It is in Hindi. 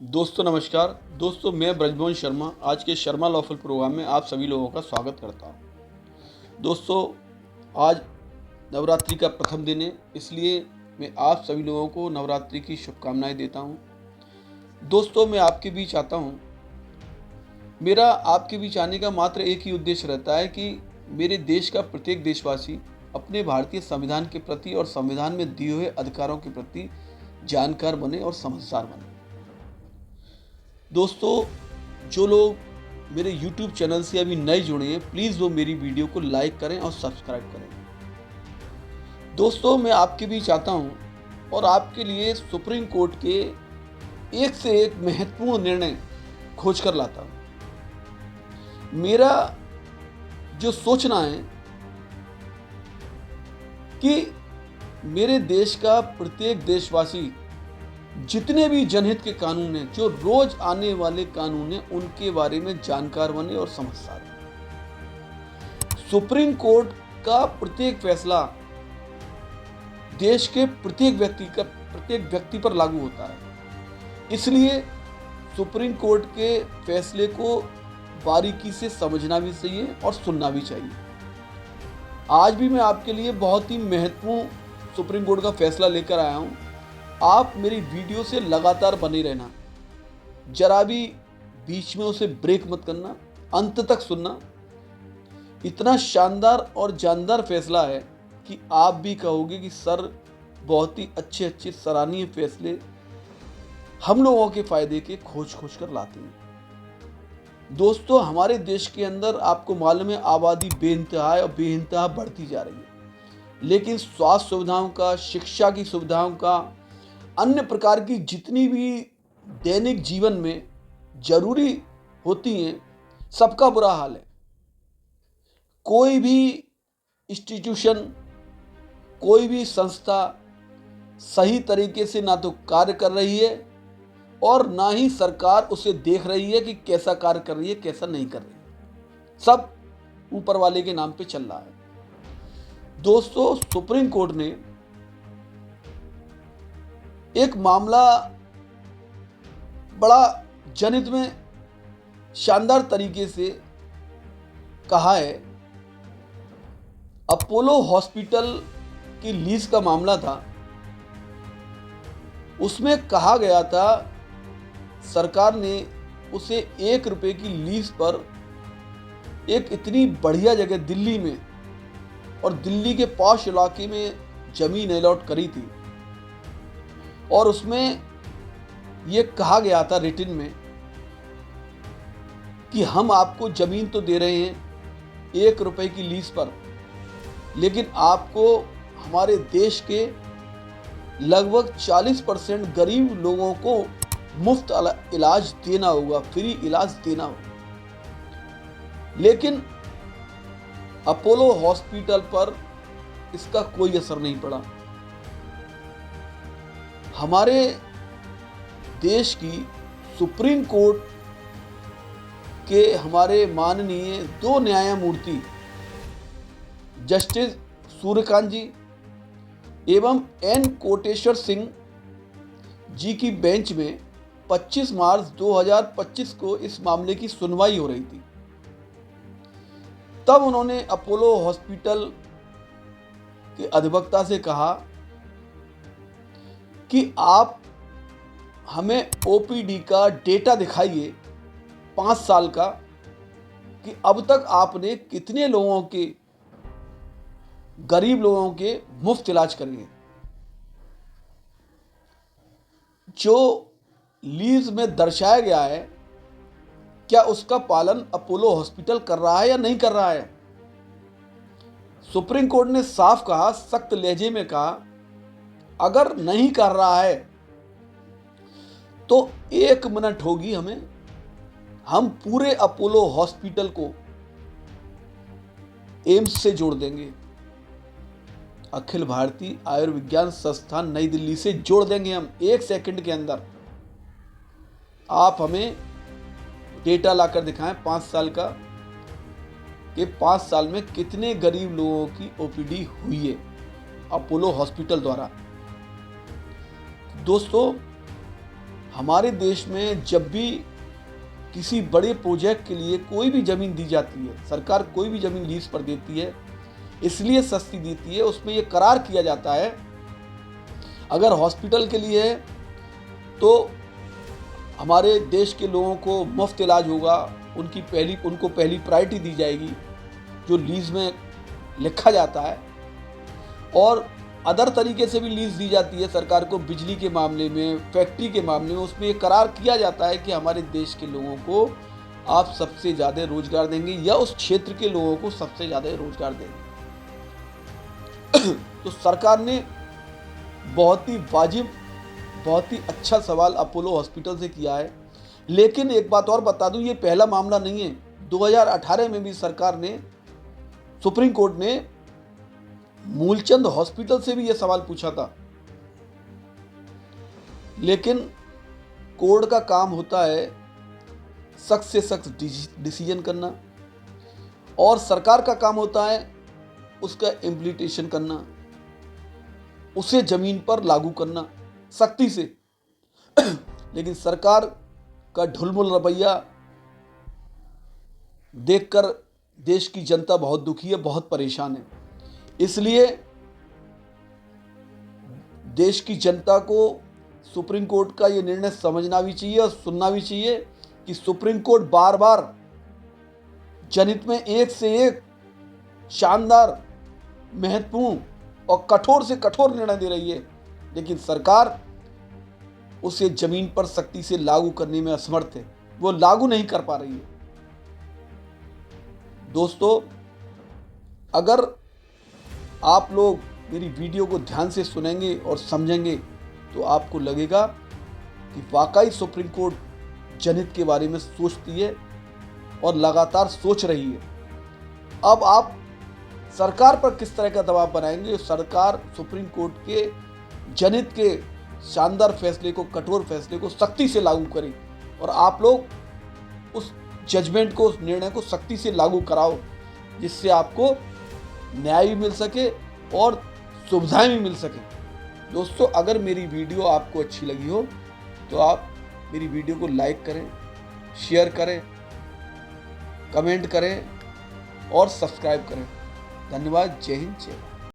दोस्तों नमस्कार। दोस्तों मैं ब्रजमोहन शर्मा आज के शर्मा लॉफुल प्रोग्राम में आप सभी लोगों का स्वागत करता हूं। दोस्तों आज नवरात्रि का प्रथम दिन है, इसलिए मैं आप सभी लोगों को नवरात्रि की शुभकामनाएं देता हूं। दोस्तों मैं आपके बीच आता हूं। मेरा आपके बीच आने का मात्र एक ही उद्देश्य रहता है कि मेरे देश का प्रत्येक देशवासी अपने भारतीय संविधान के प्रति और संविधान में दिए हुए अधिकारों के प्रति जानकार बने और समझदार बने। दोस्तों जो लोग मेरे YouTube चैनल से अभी नए जुड़े हैं, प्लीज़ वो मेरी वीडियो को लाइक करें और सब्सक्राइब करें। दोस्तों मैं आपके बीच आता हूं और आपके लिए सुप्रीम कोर्ट के एक से एक महत्वपूर्ण निर्णय खोज कर लाता हूं। मेरा जो सोचना है कि मेरे देश का प्रत्येक देशवासी जितने भी जनहित के कानून हैं, जो रोज आने वाले कानून हैं, उनके बारे में जानकार बने और समझदार बने। सुप्रीम कोर्ट का प्रत्येक फैसला देश के प्रत्येक व्यक्ति पर लागू होता है, इसलिए सुप्रीम कोर्ट के फैसले को बारीकी से समझना भी चाहिए और सुनना भी चाहिए। आज भी मैं आपके लिए बहुत ही महत्वपूर्ण सुप्रीम कोर्ट का फैसला लेकर आया हूं। आप मेरी वीडियो से लगातार बने रहना, जरा भी बीच में उसे ब्रेक मत करना, अंत तक सुनना। इतना शानदार और जानदार फैसला है कि आप भी कहोगे कि सर बहुत ही अच्छे सराहनीय फैसले हम लोगों के फायदे के खोज कर लाते हैं। दोस्तों हमारे देश के अंदर आपको मालूम है आबादी बेइंतहा और बेइंतहा बढ़ती जा रही है, लेकिन स्वास्थ्य सुविधाओं का, शिक्षा की सुविधाओं का, अन्य प्रकार की जितनी भी दैनिक जीवन में जरूरी होती हैं, सबका बुरा हाल है। कोई भी इंस्टीट्यूशन, कोई भी संस्था सही तरीके से ना तो कार्य कर रही है और ना ही सरकार उसे देख रही है कि कैसा कार्य कर रही है, कैसा नहीं कर रही है। सब ऊपर वाले के नाम पे चल रहा है। दोस्तों सुप्रीम कोर्ट ने एक मामला बड़ा जनहित में शानदार तरीके से कहा है। अपोलो हॉस्पिटल की लीज का मामला था, उसमें कहा गया था सरकार ने उसे ₹1 की लीज पर एक इतनी बढ़िया जगह दिल्ली में और दिल्ली के पॉश इलाके में जमीन अलॉट करी थी और उसमें यह कहा गया था रिटन में कि हम आपको जमीन तो दे रहे हैं ₹1 की लीज पर, लेकिन आपको हमारे देश के लगभग 40% गरीब लोगों को मुफ्त इलाज देना होगा, फ्री इलाज देना होगा। लेकिन अपोलो हॉस्पिटल पर इसका कोई असर नहीं पड़ा। हमारे देश की सुप्रीम कोर्ट के हमारे माननीय 2 न्यायमूर्ति जस्टिस सूर्यकांत जी एवं एन कोटेश्वर सिंह जी की बेंच में 25 मार्च 2025 को इस मामले की सुनवाई हो रही थी। तब उन्होंने अपोलो हॉस्पिटल के अधिवक्ता से कहा कि आप हमें ओपीडी का डेटा दिखाइए 5 साल का, कि अब तक आपने कितने लोगों के, गरीब लोगों के मुफ्त इलाज करिए। जो लीज में दर्शाया गया है, क्या उसका पालन अपोलो हॉस्पिटल कर रहा है या नहीं कर रहा है? सुप्रीम कोर्ट ने साफ कहा, सख्त लहजे में कहा, अगर नहीं कर रहा है तो 1 मिनट होगी हम पूरे अपोलो हॉस्पिटल को एम्स से जोड़ देंगे, अखिल भारतीय आयुर्विज्ञान संस्थान नई दिल्ली से जोड़ देंगे हम 1 सेकंड के अंदर। आप हमें डेटा लाकर दिखाएं 5 साल का, कि 5 साल में कितने गरीब लोगों की ओपीडी हुई है अपोलो हॉस्पिटल द्वारा। दोस्तों हमारे देश में जब भी किसी बड़े प्रोजेक्ट के लिए कोई भी ज़मीन दी जाती है, सरकार कोई भी ज़मीन लीज पर देती है, इसलिए सस्ती देती है, उसमें ये करार किया जाता है अगर हॉस्पिटल के लिए है तो हमारे देश के लोगों को मुफ्त इलाज होगा, उनको पहली प्रायोरिटी दी जाएगी जो लीज में लिखा जाता है। और अदर तरीके से भी लीज दी जाती है सरकार को, बिजली के मामले में, फैक्ट्री के मामले में, उसमें ये करार किया जाता है कि हमारे देश के लोगों को आप सबसे ज़्यादा रोजगार देंगे या उस क्षेत्र के लोगों को सबसे ज़्यादा रोजगार देंगे। तो सरकार ने बहुत ही वाजिब, बहुत ही अच्छा सवाल अपोलो हॉस्पिटल से किया है। लेकिन एक बात और बता दूं, ये पहला मामला नहीं है। 2018 में भी सरकार ने, सुप्रीम कोर्ट ने मूलचंद हॉस्पिटल से भी यह सवाल पूछा था। लेकिन कोर्ट का काम होता है सख्त से सख्त डिसीजन करना और सरकार का काम होता है उसका इम्प्लीमेंटेशन करना, उसे जमीन पर लागू करना सख्ती से। लेकिन सरकार का ढुलमुल रवैया देखकर देश की जनता बहुत दुखी है, बहुत परेशान है। इसलिए देश की जनता को सुप्रीम कोर्ट का ये निर्णय समझना भी चाहिए और सुनना भी चाहिए कि सुप्रीम कोर्ट बार बार जनहित में एक से एक शानदार, महत्वपूर्ण और कठोर से कठोर निर्णय दे रही है, लेकिन सरकार उसे जमीन पर सख्ती से लागू करने में असमर्थ है, वो लागू नहीं कर पा रही है। दोस्तों, अगर आप लोग मेरी वीडियो को ध्यान से सुनेंगे और समझेंगे तो आपको लगेगा कि वाकई सुप्रीम कोर्ट जनहित के बारे में सोचती है और लगातार सोच रही है। अब आप सरकार पर किस तरह का दबाव बनाएंगे, सरकार सुप्रीम कोर्ट के जनहित के शानदार फैसले को, कठोर फैसले को सख्ती से लागू करें और आप लोग उस जजमेंट को, उस निर्णय को सख्ती से लागू कराओ, जिससे आपको न्याय भी मिल सके और सुविधाएं भी मिल सके। दोस्तों, अगर मेरी वीडियो आपको अच्छी लगी हो तो आप मेरी वीडियो को लाइक करें, शेयर करें, कमेंट करें और सब्सक्राइब करें। धन्यवाद। जय हिंद, जय भारत।